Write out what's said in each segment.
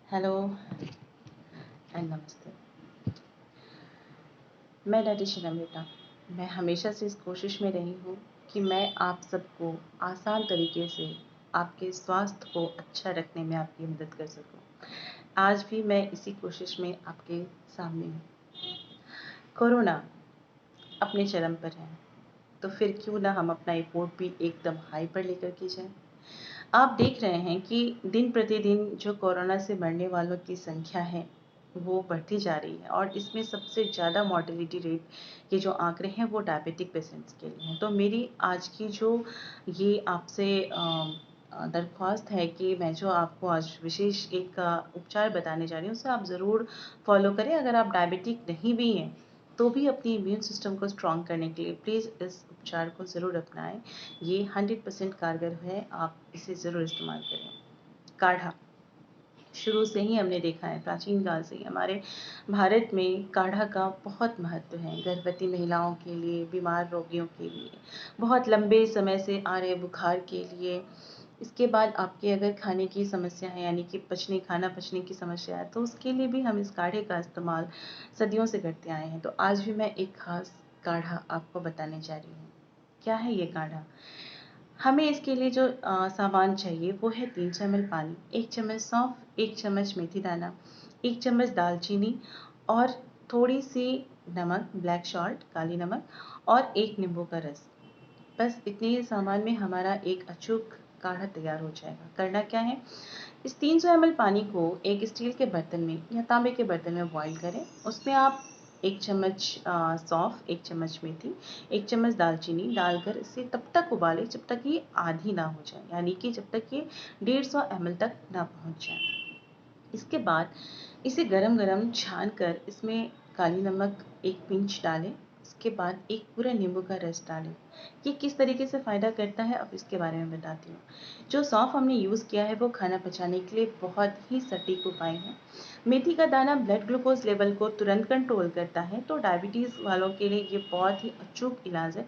Hello and नमस्ते। मैं dietitian Amrita. मैं हमेशा से इस कोशिश में रही हूँ कि मैं आप सबको आसान तरीके से आपके स्वास्थ्य को अच्छा रखने में आपकी मदद कर सकूँ। आज भी मैं इसी कोशिश में आपके सामने हूँ। कोरोना अपने चरम पर है, तो फिर क्यों ना हम अपना रिपोर्ट भी एकदम हाई पर लेकर के जाएं। आप देख रहे हैं कि दिन प्रतिदिन जो कोरोना से मरने वालों की संख्या है वो बढ़ती जा रही है, और इसमें सबसे ज़्यादा मॉर्टेलिटी रेट के जो आंकड़े हैं वो डायबिटिक पेशेंट्स के लिए हैं। तो मेरी आज की जो ये आपसे दरख्वास्त है कि मैं जो आपको आज विशेष एक उपचार बताने जा रही हूँ उसे आप ज़रूर फॉलो करें। अगर आप डायबिटिक नहीं भी हैं तो भी अपनी इम्यून सिस्टम को स्ट्रॉन्ग करने के लिए प्लीज़ इस उपचार को ज़रूर अपनाएं। ये 100% कारगर है, आप इसे ज़रूर इस्तेमाल करें। काढ़ा शुरू से ही हमने देखा है, प्राचीन काल से ही हमारे भारत में काढ़ा का बहुत महत्व है। गर्भवती महिलाओं के लिए, बीमार रोगियों के लिए, बहुत लंबे समय से आ रहे बुखार के लिए। इसके बाद आपके अगर खाने की समस्या है, यानी कि खाना पचने की समस्या है, तो उसके लिए भी हम इस काढ़े का इस्तेमाल सदियों से करते आए हैं। तो आज भी मैं एक खास काढ़ा आपको बताने जा रही हूँ। क्या है ये काढ़ा? हमें इसके लिए जो सामान चाहिए वो है 300 ml पानी, 1 चम्मच सौंफ, 1 चम्मच मेथी दाना, 1 चम्मच दालचीनी और थोड़ी सी नमक, ब्लैक सॉल्ट, काली नमक, और 1 नींबू का रस। बस इतने ही सामान में हमारा एक अचूक काढ़ा तैयार हो जाएगा। करना क्या है, इस 300 ml पानी को एक स्टील के बर्तन में या तांबे के बर्तन में बॉईल करें। उसमें आप 1 चम्मच सौंफ, 1 चम्मच मेथी, 1 चम्मच दालचीनी डालकर इसे तब तक उबालें जब तक ये आधी ना हो जाए, यानी कि जब तक ये 150 ml तक ना पहुंच जाए। इसके बाद इसे गरम-गरम छान कर इसमें काली नमक 1 पिंच डालें। उसके बाद एक पूरा नींबू का रस डालें। ये किस तरीके से फ़ायदा करता है अब इसके बारे में बताती हूँ। जो सौंफ हमने यूज़ किया है वो खाना पचाने के लिए बहुत ही सटीक उपाय है। मेथी का दाना ब्लड ग्लूकोज लेवल को तुरंत कंट्रोल करता है, तो डायबिटीज़ वालों के लिए ये बहुत ही अचूक इलाज है।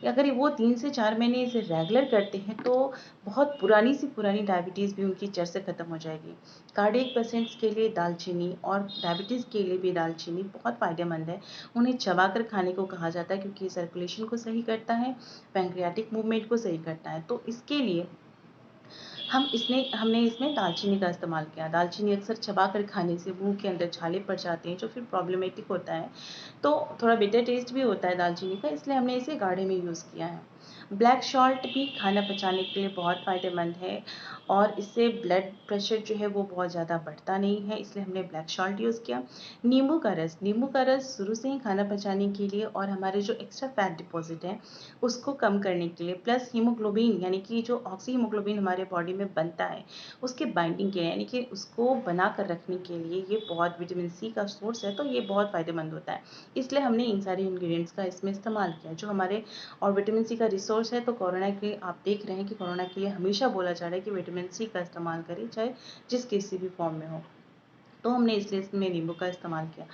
अगर वो 3 से 4 महीने इसे रेगुलर करते हैं तो बहुत पुरानी सी पुरानी डायबिटीज़ भी उनकी जड़ से ख़त्म हो जाएगी। कार्डियक पेशेंट्स के लिए दालचीनी और डायबिटीज़ के लिए भी दालचीनी बहुत फ़ायदेमंद है। उन्हें चबाकर खाने को कहा जाता है क्योंकि ये सर्कुलेशन को सही करता है, पैंक्रियाटिक मूवमेंट को सही करता है। तो इसके लिए हमने इसमें दालचीनी का इस्तेमाल किया। दालचीनी अक्सर चबाकर खाने से मुँह के अंदर छाले पड़ जाते हैं जो फिर प्रॉब्लमेटिक होता है। तो थोड़ा बिटर टेस्ट भी होता है दालचीनी का, इसलिए हमने इसे गाढ़े में यूज़ किया है। ब्लैक सॉल्ट भी खाना पचाने के लिए बहुत फ़ायदेमंद है, और इससे ब्लड प्रेशर जो है वो बहुत ज़्यादा बढ़ता नहीं है, इसलिए हमने ब्लैक सॉल्ट यूज़ किया। नींबू का रस शुरू से ही खाना पचाने के लिए और हमारे जो एक्स्ट्रा फैट डिपॉज़िट है उसको कम करने के लिए, प्लस हीमोग्लोबिन यानी कि जो ऑक्सी हीमोग्लोबिन हमारे बॉडी में बनता है उसके बाइंडिंग के लिए, यानी कि उसको बना कर रखने के लिए ये बहुत विटामिन सी का सोर्स है, तो ये बहुत फ़ायदेमंद होता है। इसलिए हमने इन सारे इंग्रेडिएंट्स का इसमें इस्तेमाल किया जो हमारे, और विटामिन सी का रिसोर्स है। तो कोरोना के आप देख रहे हैं कि कोरोना के लिए हमेशा बोला जा रहा है कि विटामिन सी का इस्तेमाल करें, चाहे जिस किसी भी फॉर्म में हो। तो हमने इसलिए इसमें नींबू का इस्तेमाल किया।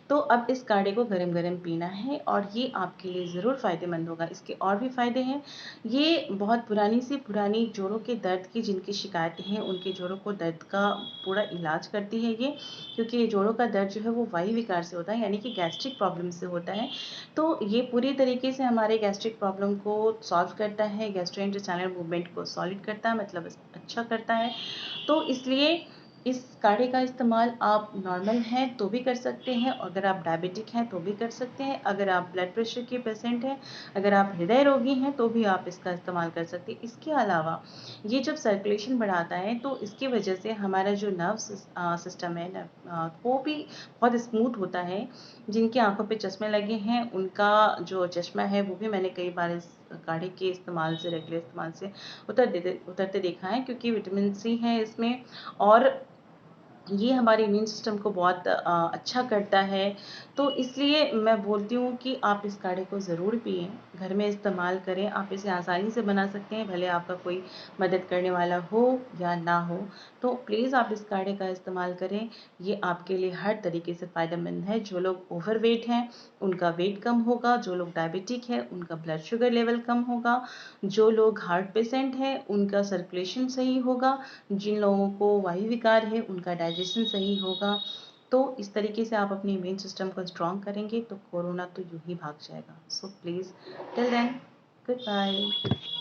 तो अब इस काढ़े को गरम-गरम पीना है और ये आपके लिए ज़रूर फ़ायदेमंद होगा। इसके और भी फ़ायदे हैं। ये बहुत पुरानी से पुरानी जोड़ों के दर्द की जिनकी शिकायतें हैं, उनके जोड़ों को दर्द का पूरा इलाज करती है ये, क्योंकि ये जोड़ों का दर्द जो है वो वायु विकार से होता है, यानी कि गैस्ट्रिक प्रॉब्लम से होता है। तो ये पूरी तरीके से हमारे गैस्ट्रिक प्रॉब्लम को सॉल्व करता है, गैस्ट्रोइंटेस्टाइनल मूवमेंट को सॉलिड करता है, मतलब अच्छा करता है। तो इसलिए इस काढ़े का इस्तेमाल आप नॉर्मल हैं तो भी कर सकते हैं, अगर आप डायबिटिक हैं तो भी कर सकते हैं, अगर आप ब्लड प्रेशर के पेशेंट हैं, अगर आप हृदय रोगी हैं तो भी आप इसका इस्तेमाल कर सकते हैं। इसके अलावा ये जब सर्कुलेशन बढ़ाता है तो इसकी वजह से हमारा जो नर्व सिस्टम है वो भी बहुत स्मूथ होता है। जिनकी आंखों पे चश्मे लगे हैं उनका जो चश्मा है वो भी मैंने कई बार इस काढ़े के इस्तेमाल से, रेगुलर इस्तेमाल से उतरते देखा है, क्योंकि विटामिन सी है इसमें, और ये हमारे इम्यून सिस्टम को बहुत अच्छा करता है। तो इसलिए मैं बोलती हूँ कि आप इस काढ़े को ज़रूर पिएँ, घर में इस्तेमाल करें। आप इसे आसानी से बना सकते हैं, भले आपका कोई मदद करने वाला हो या ना हो। तो प्लीज़ आप इस काढ़े का इस्तेमाल करें, ये आपके लिए हर तरीके से फ़ायदेमंद है। जो लोग ओवरवेट हैं, उनका वेट कम होगा, जो लोग डायबिटिक हैं, उनका ब्लड शुगर लेवल कम होगा, जो लोग हार्ट पेशेंट हैं, उनका सर्कुलेशन सही होगा, जिन लोगों को वायु विकार है, उनका डाइजेशन डाइजेशन सही होगा, तो इस तरीके से आप अपने इम्यून सिस्टम को स्ट्रॉन्ग करेंगे तो कोरोना तो यूं ही भाग जाएगा। So please till then, good bye.